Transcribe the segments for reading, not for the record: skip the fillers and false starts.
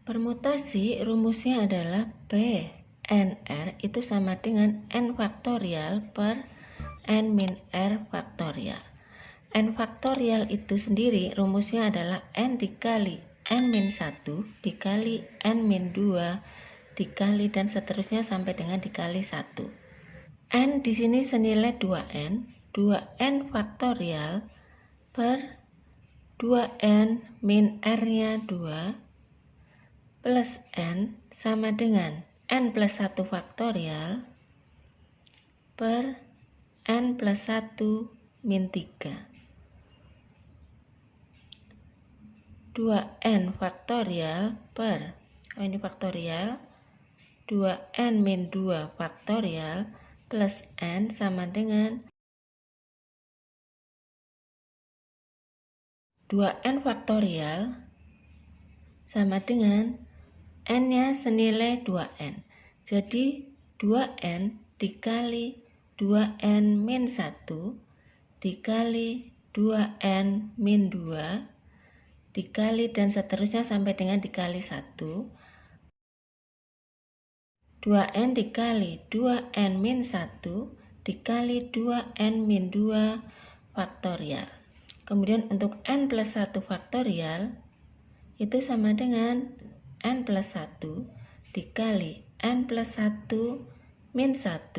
Permutasi rumusnya adalah P n R itu sama dengan n faktorial per n min R faktorial. N faktorial itu sendiri rumusnya adalah n dikali n min 1 dikali n min 2 dikali dan seterusnya sampai dengan dikali 1. N di sini senilai 2n, 2n faktorial per 2n min R-nya 2 plus n sama dengan n plus 1 faktorial per n plus 1 min 3. 2n faktorial per, ini faktorial, 2n min 2 faktorial plus n sama dengan 2n faktorial sama dengan n-nya senilai 2n. Jadi 2n dikali 2n min 1 dikali 2n min 2 dikali dan seterusnya sampai dengan dikali 1. 2n dikali 2n min 1 dikali 2n min 2 faktorial. Kemudian untuk n plus 1 faktorial itu sama dengan n plus 1 dikali n plus 1 min 1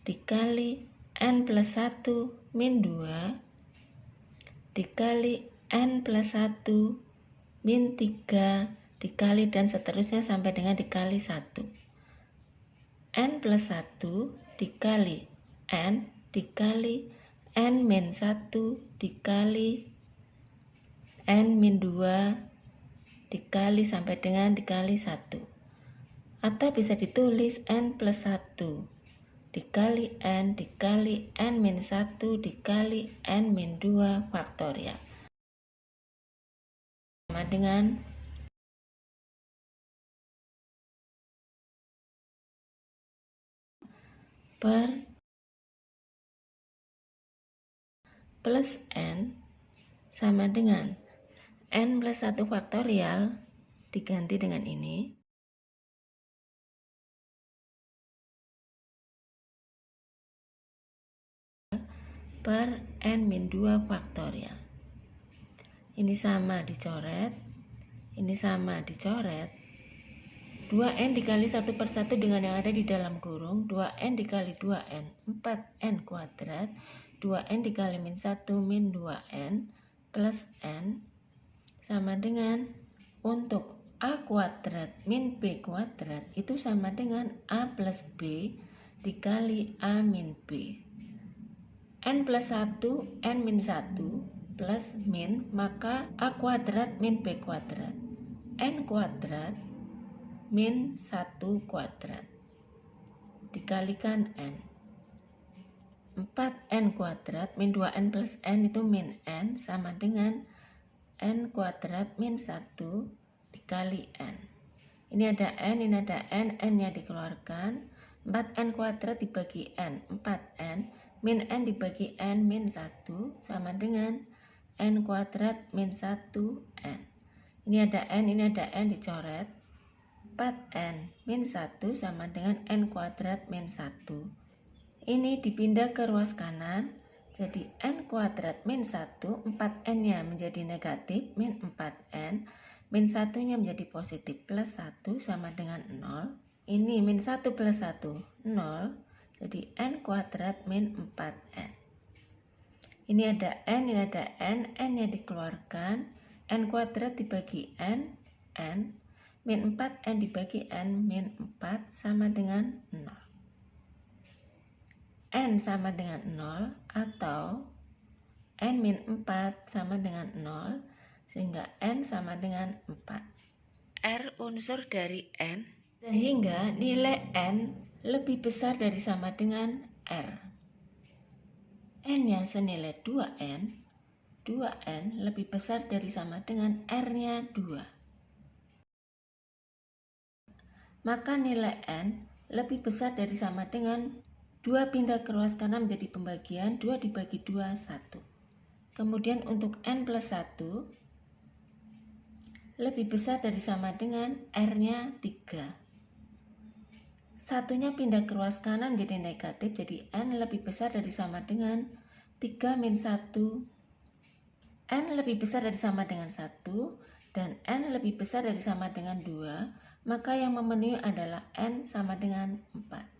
dikali n plus 1 min 2 dikali n plus 1 min 3 dikali dan seterusnya sampai dengan dikali 1. N plus 1 dikali n dikali n min 1 dikali n min 2 dikali sampai dengan dikali 1. Atau bisa ditulis n plus 1 dikali n dikali n min 1 dikali n min 2 faktorial. Sama dengan per plus n sama dengan n plus 1 faktorial diganti dengan ini per n min 2 faktorial. Ini sama dicoret, ini sama dicoret. 2n dikali 1 per 1 dengan yang ada di dalam kurung, 2n dikali 2n, 4n kuadrat, 2n dikali min 1 min 2n plus n sama dengan untuk a kuadrat min b kuadrat itu sama dengan a plus b dikali a min b. N plus 1, n min 1 plus min, maka a kuadrat min b kuadrat. N kuadrat min 1 kuadrat dikalikan n. 4n kuadrat min 2n plus n itu min n sama dengan n kuadrat min 1 dikali n. Ini ada n, ini ada n, n-nya dikeluarkan. 4n kuadrat dibagi n, 4n, min n dibagi n min 1 sama dengan n kuadrat min 1n. Ini ada n, ini ada n dicoret. 4n min 1 sama dengan n kuadrat min 1. Ini dipindah ke ruas kanan. Jadi n kuadrat min 1, 4n-nya menjadi negatif, min 4n, min 1-nya menjadi positif, plus 1 sama dengan 0. Ini min 1 plus 1, 0, jadi n kuadrat min 4n. Ini ada n, ini ada n, n-nya dikeluarkan, n kuadrat dibagi n, n, min 4n dibagi n min 4 sama dengan 0. N sama dengan 0 atau n min 4 sama dengan 0 sehingga n sama dengan 4. R unsur dari n sehingga nilai n lebih besar dari sama dengan R. N yang senilai 2n, 2n lebih besar dari sama dengan R-nya 2. Maka nilai n lebih besar dari sama dengan 2 pindah ke ruas kanan menjadi pembagian 2 dibagi 2, 1. Kemudian untuk n plus 1 lebih besar dari sama dengan R-nya 3. Satunya pindah ke ruas kanan jadi negatif, jadi N lebih besar dari sama dengan 3 min 1. N lebih besar dari sama dengan 1, dan N lebih besar dari sama dengan 2, maka yang memenuhi adalah N sama dengan 4.